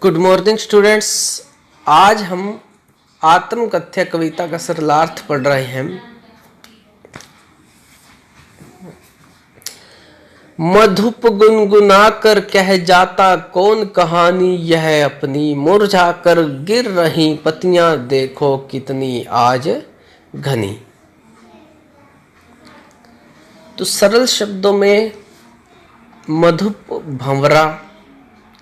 Good morning students. आज हम आत्मकथ्य कविता का सरलार्थ पढ़ रहे हैं। मधुप गुनगुना कर कह जाता कौन कहानी यह अपनी, मुरझा कर गिर रही पत्तियां देखो कितनी आज घनी। तो सरल शब्दों में मधुप भंवरा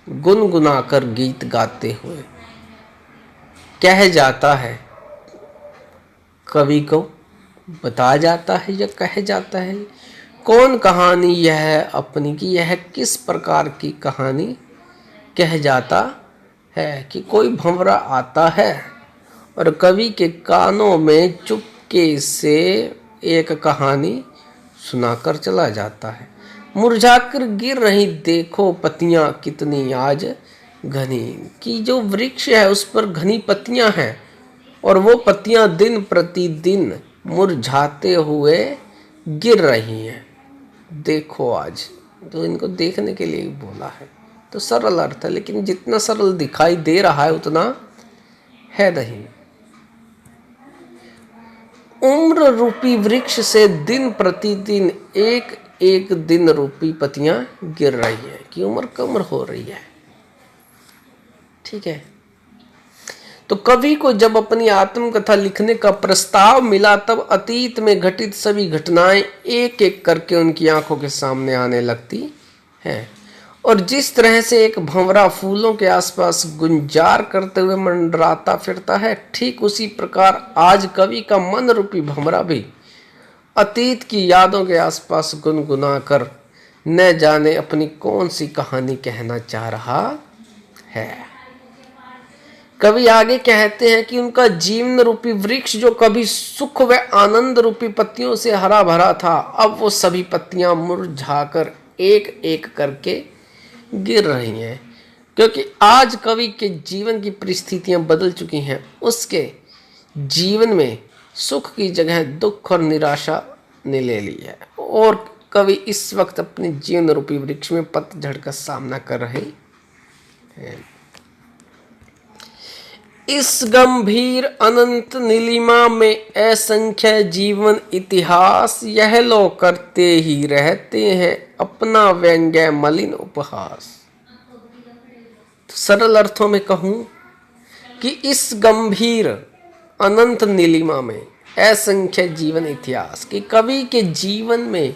गुनगुना कर गीत गाते हुए कह जाता है, कवि को बताया जाता है या कह जाता है कौन कहानी यह अपनी की, यह किस प्रकार की कहानी कह जाता है कि कोई भंवरा आता है और कवि के कानों में चुपके से एक कहानी सुनाकर चला जाता है। मुरझाकर गिर रही देखो पत्तियां कितनी आज घनी, कि जो वृक्ष है उस पर घनी पत्तियां हैं और वो पत्तियां दिन प्रतिदिन मुरझाते हुए गिर रही हैं। देखो आज, तो इनको देखने के लिए बोला है। तो सरल अर्थ है, लेकिन जितना सरल दिखाई दे रहा है उतना है नहीं। उम्र रूपी वृक्ष से दिन प्रतिदिन एक एक दिन रूपी पत्तियां गिर रही हैं कि उम्र कम हो रही है। ठीक है। तो कवि को जब अपनी आत्मकथा लिखने का प्रस्ताव मिला तब अतीत में घटित सभी घटनाएं एक एक करके उनकी आंखों के सामने आने लगती हैं। और जिस तरह से एक भंवरा फूलों के आसपास गुंजार करते हुए मंडराता फिरता है, ठीक उसी प्रकार आज कवि का मन रूपी भंवरा भी अतीत की यादों के आसपास गुनगुना कर न जाने अपनी कौन सी कहानी कहना चाह रहा है। कवि आगे कहते हैं कि उनका जीवन रूपी वृक्ष जो कभी सुख व आनंद रूपी पत्तियों से हरा भरा था, अब वो सभी पत्तियां मुरझाकर एक एक करके गिर रही हैं, क्योंकि आज कवि के जीवन की परिस्थितियां बदल चुकी हैं। उसके जीवन में सुख की जगह दुख और निराशा ने ले ली है और कवि इस वक्त अपने जीवन रूपी वृक्ष में पतझड़ का सामना कर रहे हैं। इस गंभीर अनंत नीलिमा में असंख्य जीवन इतिहास, यह लो करते ही रहते हैं अपना व्यंग्य मलिन उपहास। तो सरल अर्थों में कहूं कि इस गंभीर अनंत नीलिमा में असंख्य जीवन इतिहास, कि कवि के जीवन में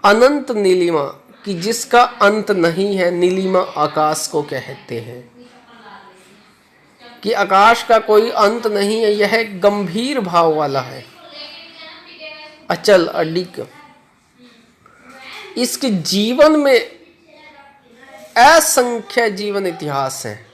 अनंत नीलिमा कि जिसका अंत नहीं है, नीलिमा आकाश को कहते हैं कि आकाश का कोई अंत नहीं है। यह गंभीर भाव वाला है, अचल अडिग। इसके जीवन में असंख्य जीवन इतिहास है।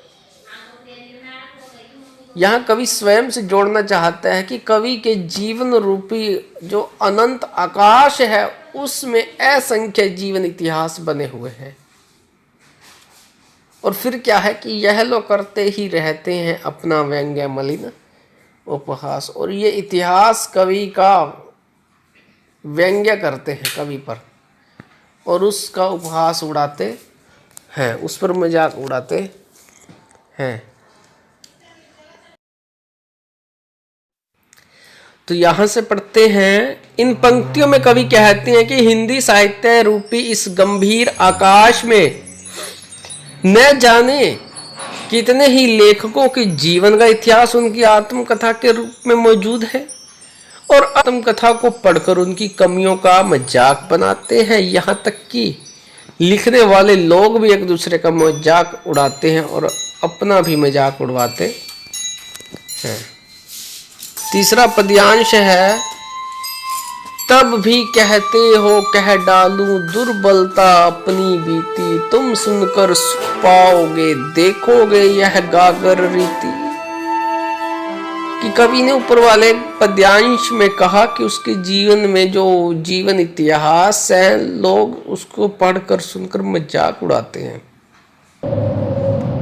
यहां कवि स्वयं से जोड़ना चाहता है कि कवि के जीवन रूपी जो अनंत आकाश है उसमें असंख्य जीवन इतिहास बने हुए हैं। और फिर क्या है कि यह लो करते ही रहते हैं अपना व्यंग्य मलिन उपहास, और ये इतिहास कवि का व्यंग्य करते हैं कवि पर और उसका उपहास उड़ाते हैं, उस पर मजाक उड़ाते हैं। तो यहां से पढ़ते हैं, इन पंक्तियों में कवि कहते हैं कि हिंदी साहित्य रूपी इस गंभीर आकाश में न जाने कितने ही लेखकों के जीवन का इतिहास उनकी आत्मकथा के रूप में मौजूद है और आत्मकथा को पढ़कर उनकी कमियों का मजाक बनाते हैं। यहाँ तक कि लिखने वाले लोग भी एक दूसरे का मजाक उड़ाते हैं और अपना भी मजाक उड़वाते हैं। तीसरा पद्यांश है, तब भी कहते हो कह डालूं दुर्बलता अपनी बीती, तुम सुनकर पाओगे देखोगे यह गागर रीति। कि कवि ने ऊपर वाले पद्यांश में कहा कि उसके जीवन में जो जीवन इतिहास है, लोग उसको पढ़कर सुनकर मजाक उड़ाते हैं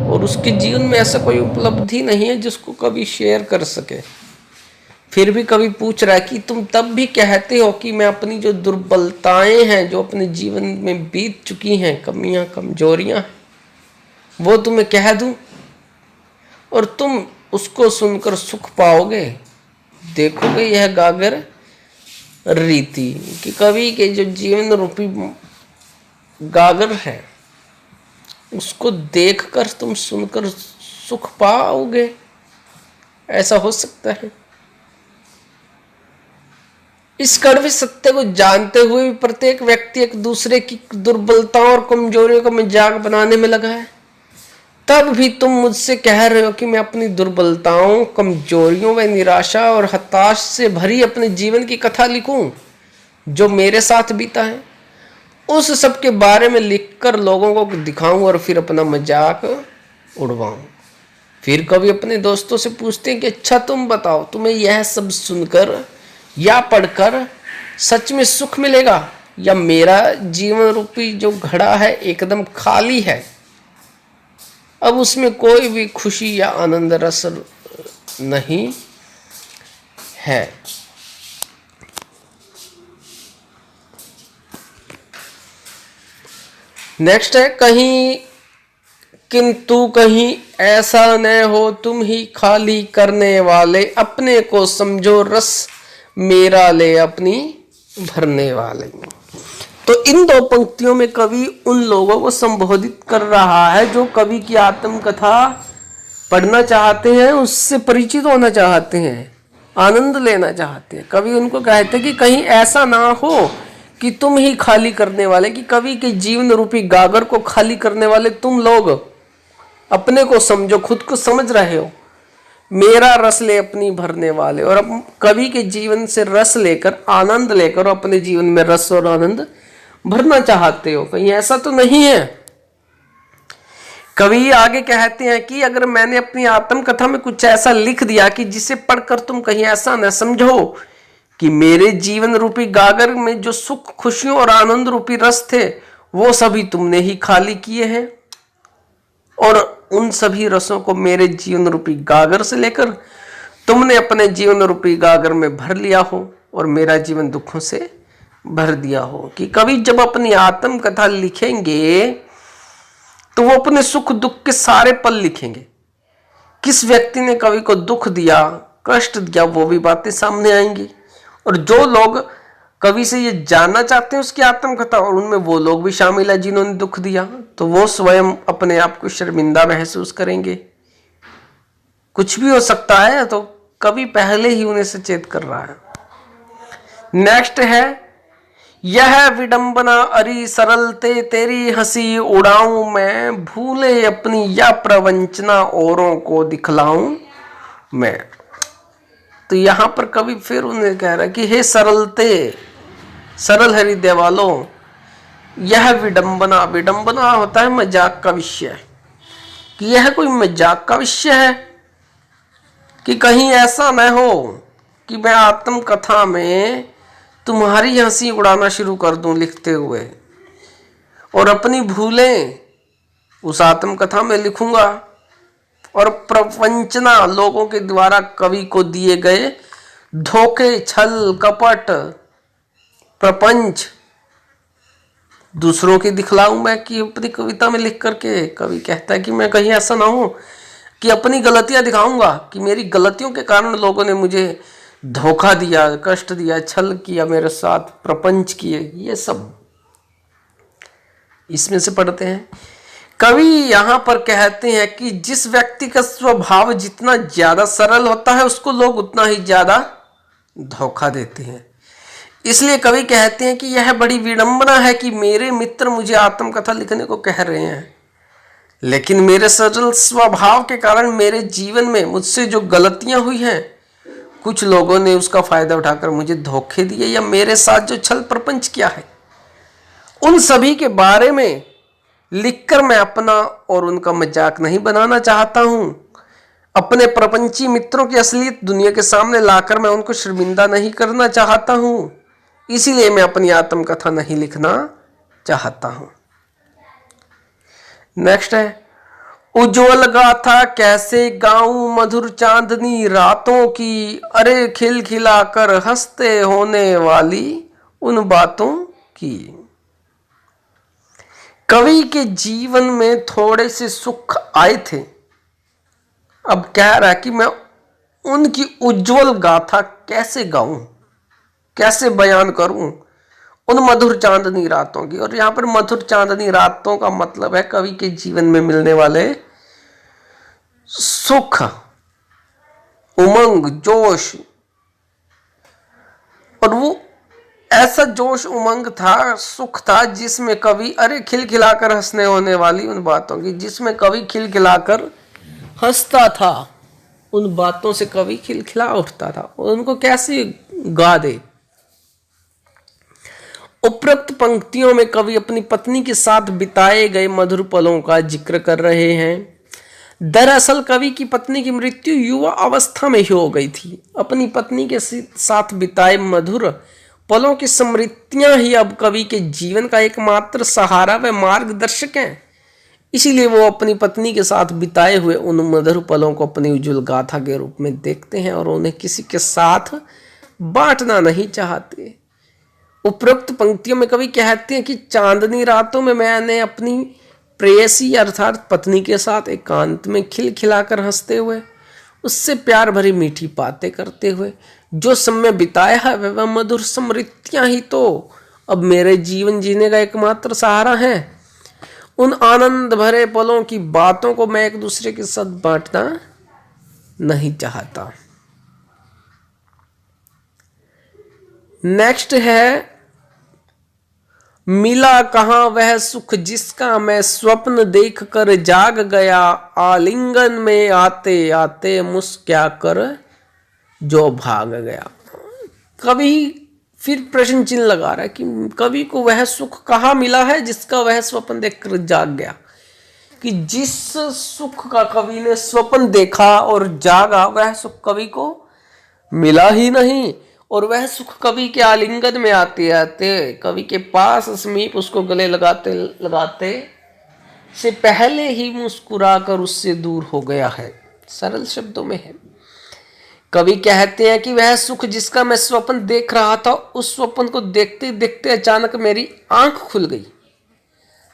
और उसके जीवन में ऐसा कोई उपलब्धि नहीं है जिसको कवि शेयर कर सके। फिर भी कवि पूछ रहा है कि तुम तब भी कहते हो कि मैं अपनी जो दुर्बलताएं हैं, जो अपने जीवन में बीत चुकी हैं, कमियां कमजोरियां हैं, वो तुम्हें कह दूं और तुम उसको सुनकर सुख पाओगे। देखोगे यह गागर रीति कि कवि के जो जीवन रूपी गागर है उसको देखकर तुम सुनकर सुख पाओगे। ऐसा हो सकता है। इस कड़वे सत्य को जानते हुए भी प्रत्येक व्यक्ति एक दूसरे की दुर्बलताओं और कमजोरियों का मजाक बनाने में लगा है। तब भी तुम मुझसे कह रहे हो कि मैं अपनी दुर्बलताओं, कमजोरियों व निराशा और हताश से भरी अपने जीवन की कथा लिखूं जो मेरे साथ बीता है। उस सब के बारे में लिखकर लोगों को दिखाऊं और फिर अपना मजाक उड़वाऊं। फिर कभी अपने दोस्तों से पूछते हैं कि अच्छा तुम बताओ, तुम्हें यह सब सुनकर या पढ़कर सच में सुख मिलेगा या मेरा जीवन रूपी जो घड़ा है एकदम खाली है, अब उसमें कोई भी खुशी या आनंद रस नहीं है। नेक्स्ट है, कहीं किंतु कहीं ऐसा न हो तुम ही खाली करने वाले, अपने को समझो रस मेरा ले अपनी भरने वाले। तो इन दो पंक्तियों में कवि उन लोगों को संबोधित कर रहा है जो कवि की आत्मकथा पढ़ना चाहते हैं, उससे परिचित होना चाहते हैं, आनंद लेना चाहते हैं। कवि उनको कहते हैं कि कहीं ऐसा ना हो कि तुम ही खाली करने वाले, कि कवि के जीवन रूपी गागर को खाली करने वाले तुम लोग अपने को समझो, खुद को समझ रहे हो, मेरा रस ले अपनी भरने वाले, और अब कवि के जीवन से रस लेकर आनंद लेकर अपने जीवन में रस और आनंद भरना चाहते हो। कहीं ऐसा तो नहीं है। कवि आगे कहते हैं कि अगर मैंने अपनी आत्मकथा में कुछ ऐसा लिख दिया कि जिसे पढ़कर तुम कहीं ऐसा न समझो कि मेरे जीवन रूपी गागर में जो सुख, खुशियों और आनंद रूपी रस थे वो सभी तुमने ही खाली किए हैं, और उन सभी रसों को मेरे जीवन रूपी गागर से लेकर तुमने अपने जीवन रूपी गागर में भर लिया हो और मेरा जीवन दुखों से भर दिया हो। कि कवि जब अपनी आत्मकथा लिखेंगे तो वो अपने सुख दुख के सारे पल लिखेंगे। किस व्यक्ति ने कवि को दुख दिया, कष्ट दिया, वो भी बातें सामने आएंगी। और जो लोग कवि से ये जानना चाहते हैं उसकी आत्मकथा, और उनमें वो लोग भी शामिल है जिन्होंने दुख दिया, तो वो स्वयं अपने आप को शर्मिंदा महसूस करेंगे। कुछ भी हो सकता है, तो कवि पहले ही उन्हें सचेत कर रहा है। नेक्स्ट है, यह विडंबना अरी सरलते तेरी हंसी उड़ाऊं मैं, भूले अपनी या प्रवंचना औरों को दिखलाऊं मैं। तो यहां पर कवि फिर उन्हें कह रहा है कि हे सरलते, सरल हृदय वालों, यह विडंबना, विडंबना होता है मजाक का विषय, कि यह कोई मजाक का विषय है कि कहीं ऐसा न हो कि मैं आत्मकथा में तुम्हारी हंसी उड़ाना शुरू कर दूं लिखते हुए, और अपनी भूलें उस आत्मकथा में लिखूंगा, और प्रवंचना, लोगों के द्वारा कवि को दिए गए धोखे, छल, कपट, प्रपंच दूसरों की दिखलाऊं मैं कि अपनी कविता में लिख करके। कवि कहता है कि मैं कहीं ऐसा ना हो कि अपनी गलतियां दिखाऊंगा कि मेरी गलतियों के कारण लोगों ने मुझे धोखा दिया, कष्ट दिया, छल किया, मेरे साथ प्रपंच किए। ये सब इसमें से पढ़ते हैं। कवि यहां पर कहते हैं कि जिस व्यक्ति का स्वभाव जितना ज्यादा सरल होता है उसको लोग उतना ही ज्यादा धोखा देते हैं। इसलिए कवि कहते हैं कि यह बड़ी विडंबना है कि मेरे मित्र मुझे आत्मकथा लिखने को कह रहे हैं, लेकिन मेरे सरल स्वभाव के कारण मेरे जीवन में मुझसे जो गलतियां हुई हैं, कुछ लोगों ने उसका फायदा उठाकर मुझे धोखे दिए या मेरे साथ जो छल प्रपंच किया है, उन सभी के बारे में लिखकर मैं अपना और उनका मजाक नहीं बनाना चाहता हूं। अपने प्रपंची मित्रों की असलियत दुनिया के सामने लाकर मैं उनको शर्मिंदा नहीं करना चाहता हूं, इसीलिए मैं अपनी आत्मकथा नहीं लिखना चाहता हूं। नेक्स्ट है, उज्ज्वल गाथा कैसे गाऊं मधुर चांदनी रातों की, अरे खिलखिला कर हंसते होने वाली उन बातों की। कवि के जीवन में थोड़े से सुख आए थे। अब कह रहा है कि मैं उनकी उज्जवल गाथा कैसे गाऊं, कैसे बयान करूं उन मधुर चांदनी रातों की। और यहां पर मधुर चांदनी रातों का मतलब है कवि के जीवन में मिलने वाले सुख, उमंग, जोश। और वो ऐसा जोश उमंग था, सुख था, जिसमें कवि अरे खिलखिलाकर हंसने होने वाली उन बातों की, जिसमें कवि खिलखिलाकर हंसता था। उन बातों से कवि खिलखिला उठता था। उनको कैसे गा दे। उपरोक्त पंक्तियों में कवि अपनी पत्नी के साथ बिताए गए मधुर पलों का जिक्र कर रहे हैं। दरअसल कवि की पत्नी की मृत्यु युवा अवस्था में ही हो गई थी। अपनी पत्नी के साथ बिताए मधुर पलों की स्मृतियां ही अब कवि के जीवन का एकमात्र सहारा व मार्गदर्शक हैं। इसीलिए वो अपनी पत्नी के साथ बिताए हुए उन मधुर पलों को अपनी उज्जवल गाथा के रूप में देखते हैं और उन्हें किसी के साथ बांटना नहीं चाहते। उपरोक्त पंक्तियों में कवि कहते हैं कि चांदनी रातों में मैंने अपनी प्रेयसी अर्थात पत्नी के साथ एकांत में खिलखिलाकर हंसते हुए, उससे प्यार भरी मीठी बातें करते हुए जो समय बिताया है वह मधुर स्मृतियां ही तो अब मेरे जीवन जीने का एकमात्र सहारा है। उन आनंद भरे पलों की बातों को मैं एक दूसरे के साथ बांटना नहीं चाहता। नेक्स्ट है, मिला कहां वह सुख जिसका मैं स्वप्न देख कर जाग गया, आलिंगन में आते आते मुस्कुरा कर जो भाग गया। कवि फिर प्रश्न चिन्ह लगा रहा है कि कवि को वह सुख कहाँ मिला है जिसका वह स्वप्न देखकर जाग गया। कि जिस सुख का कवि ने स्वप्न देखा और जागा वह सुख कवि को मिला ही नहीं। और वह सुख कवि के आलिंगन में आते आते, कवि के पास समीप उसको गले लगाते लगाते से पहले ही मुस्कुराकर उससे दूर हो गया है। सरल शब्दों में है, कवि कहते हैं कि वह सुख जिसका मैं स्वप्न देख रहा था, उस स्वप्न को देखते देखते अचानक मेरी आंख खुल गई।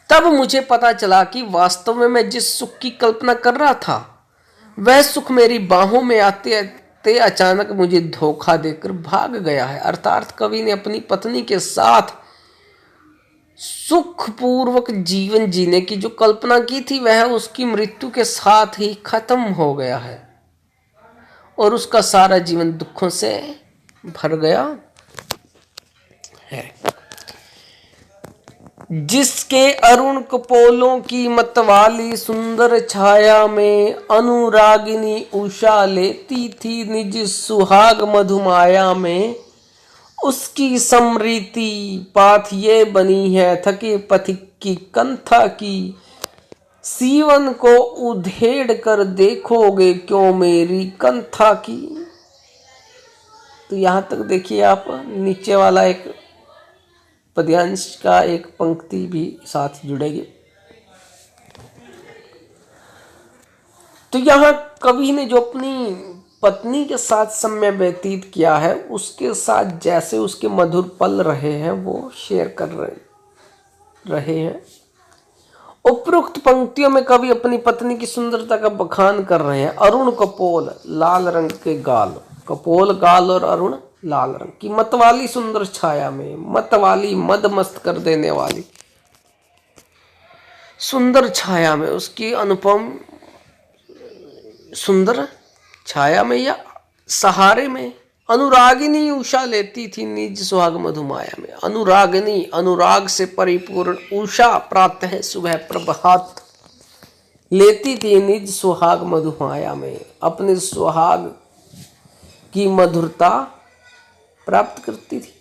तब मुझे पता चला कि वास्तव में मैं जिस सुख की कल्पना कर रहा था वह सुख मेरी बाहों में आते आते अचानक मुझे धोखा देकर भाग गया है। अर्थात कवि ने अपनी पत्नी के साथ सुखपूर्वक जीवन जीने की जो कल्पना की थी वह उसकी मृत्यु के साथ ही खत्म हो गया है और उसका सारा जीवन दुखों से भर गया है। जिसके अरुण कपोलों की मतवाली सुंदर छाया में अनुरागिनी उषा लेती थी निज सुहाग मधुमाया में, उसकी समृति पाथ ये बनी है थके पथिक की कंथा की, सीवन को उधेड़ कर देखोगे क्यों मेरी कंथा की। तो यहां तक देखिए आप, नीचे वाला एक पद्यांश का एक पंक्ति भी साथ जुड़ेगी। तो यहां कवि ने जो अपनी पत्नी के साथ समय व्यतीत किया है उसके साथ जैसे उसके मधुर पल रहे हैं वो शेयर कर रहे हैं। उपरोक्त पंक्तियों में कवि अपनी पत्नी की सुंदरता का बखान कर रहे हैं। अरुण कपोल, लाल रंग के गाल, कपोल गाल और अरुण लाल रंग की मतवाली सुंदर छाया में, मतवाली मद मस्त कर देने वाली सुंदर छाया में, उसकी अनुपम सुंदर छाया में या सहारे में अनुरागिनी उषा लेती थी निज सुहाग मधुमाया में। अनुरागिनी, अनुराग से परिपूर्ण उषा, प्रातः सुबह प्रभात लेती थी निज सुहाग मधुमाया में, अपने सुहाग की मधुरता प्राप्त करती थी।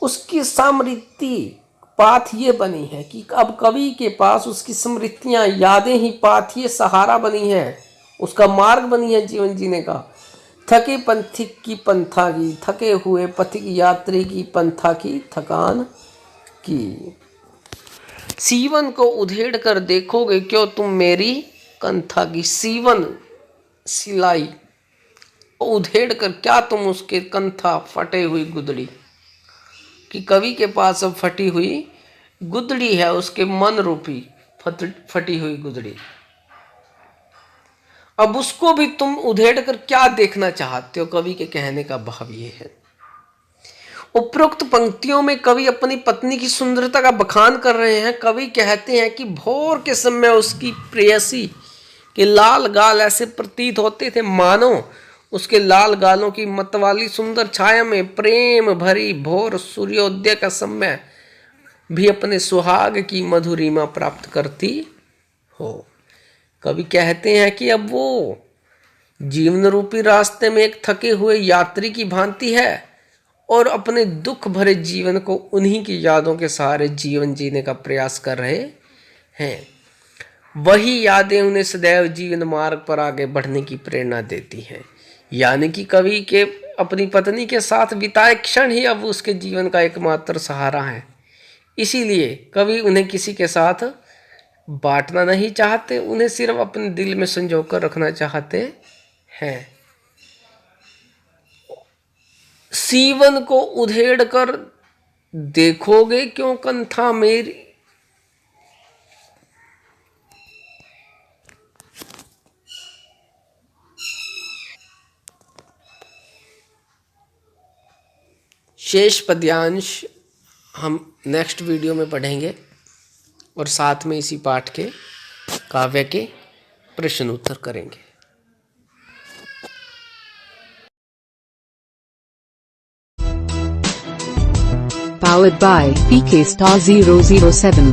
उसकी स्मृति पाथ ये बनी है कि अब कवि के पास उसकी स्मृतियां, यादें ही पाथ ये सहारा बनी है, उसका मार्ग बनी है जीवन जीने का। थके पंथिक की पंथा की, थके हुए पथिक यात्री की पंथा की थकान की, सीवन को उधेड़ कर देखोगे क्यों तुम मेरी कंथा की। सीवन सिलाई, उधेड़ कर क्या तुम उसके कंथा फटे हुई गुदड़ी। कि कवि के पास अब फटी हुई गुदड़ी है, उसके मन रूपी फटी हुई गुदड़ी। अब उसको भी तुम उधेड़ कर क्या देखना चाहते हो? कवि के कहने का भाव ये है। उपरोक्त पंक्तियों में कवि अपनी पत्नी की सुंदरता का बखान कर रहे हैं। कवि कहते हैं कि भोर के समय उसकी प्रेयसी के लाल गाल ऐसे प्रतीत होते थे मानो उसके लाल गालों की मतवाली सुंदर छाया में प्रेम भरी भोर सूर्योदय का समय भी अपने सुहाग की मधुरिमा प्राप्त करती हो। कवि कहते हैं कि अब वो जीवन रूपी रास्ते में एक थके हुए यात्री की भांति है और अपने दुख भरे जीवन को उन्हीं की यादों के सहारे जीवन जीने का प्रयास कर रहे हैं। वही यादें उन्हें सदैव जीवन मार्ग पर आगे बढ़ने की प्रेरणा देती हैं। यानी कि कवि के अपनी पत्नी के साथ बिताए क्षण ही अब उसके जीवन का एकमात्र सहारा है। इसीलिए कवि उन्हें किसी के साथ बांटना नहीं चाहते, उन्हें सिर्फ अपने दिल में संजो कर रखना चाहते हैं। सीवन को उधेड़ कर देखोगे क्यों कंथा मेरी, शेष पद्यांश हम नेक्स्ट वीडियो में पढ़ेंगे और साथ में इसी पाठ के काव्य के प्रश्न उत्तर करेंगे। Powered by PK Star 007.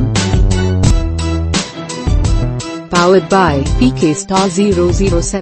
Powered by PK Star 007.